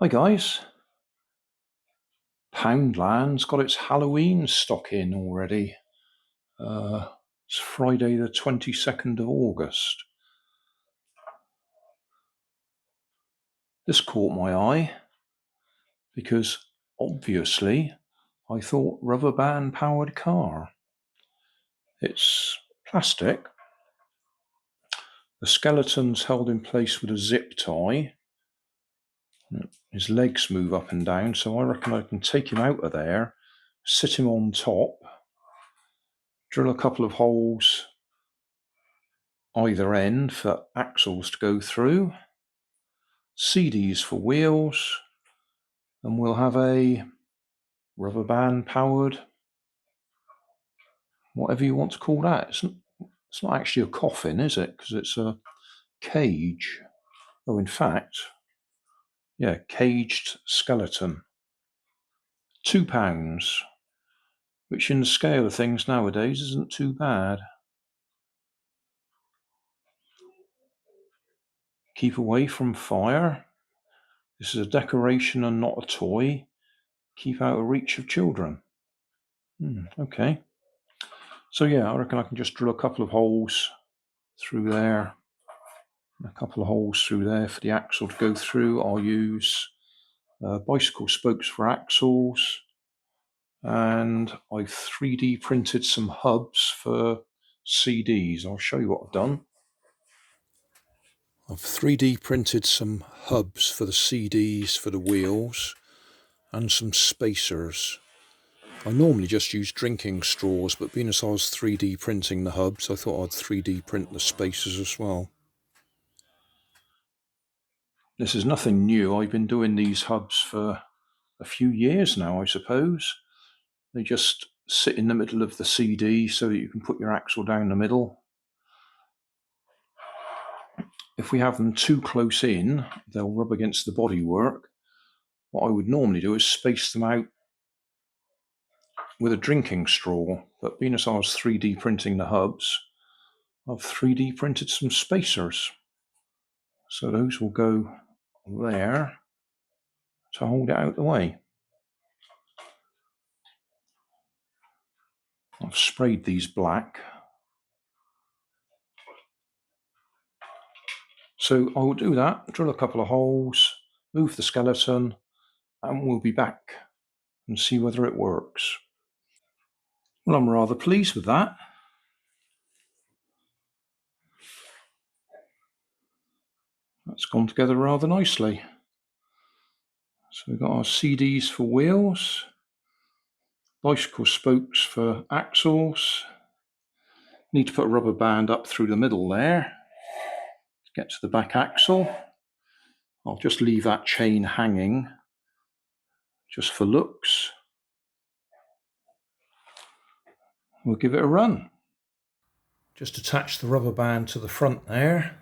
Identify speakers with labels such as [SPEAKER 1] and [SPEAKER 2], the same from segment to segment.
[SPEAKER 1] Hi guys, Poundland's got its Halloween stock in already. It's Friday the 22nd of August. This caught my eye because obviously I thought rubber band powered car. It's plastic. The skeleton's held in place with a zip tie. His legs move up and down, so I reckon I can take him out of there, sit him on top, drill a couple of holes either end for axles to go through, CDs for wheels, and we'll have a rubber band powered, whatever you want to call that. It's not actually a coffin, is it? Because it's a cage. Oh, in fact, yeah, caged skeleton. £2, which in the scale of things nowadays isn't too bad. Keep away from fire. This is a decoration and not a toy. Keep out of reach of children. Okay. So yeah, I reckon I can just drill a couple of holes through there, a couple of holes through there for the axle to go through. I'll use bicycle spokes for axles, and I've 3D printed some hubs for CDs. I'll show you what I've done. I've 3D printed some hubs for the CDs for the wheels and some spacers. I normally just use drinking straws, but being as I was 3D printing the hubs, I thought I'd 3D print the spacers as well. This is nothing new. I've been doing these hubs for a few years now, I suppose. They just sit in the middle of the CD so that you can put your axle down the middle. If we have them too close in, they'll rub against the bodywork. What I would normally do is space them out with a drinking straw, but being as I was 3D printing the hubs, I've 3D printed some spacers. So those will go there to hold it out of the way. I've sprayed these black. So I will do that, drill a couple of holes, move the skeleton, and we'll be back and see whether it works. Well, I'm rather pleased with that. That's gone together rather nicely. So we've got our CDs for wheels, bicycle spokes for axles. Need to put a rubber band up through the middle there to get to the back axle. I'll just leave that chain hanging just for looks. We'll give it a run. Just attach the rubber band to the front there,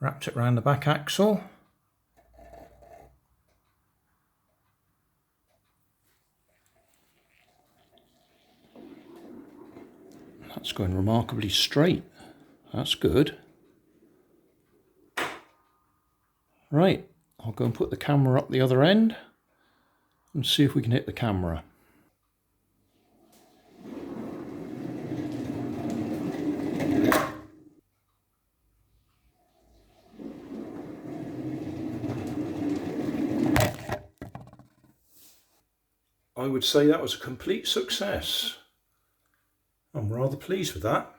[SPEAKER 1] wrapped it around the back axle. That's going remarkably straight. That's good. Right, I'll go and put the camera up the other end and see if we can hit the camera. I would say that was a complete success. I'm rather pleased with that.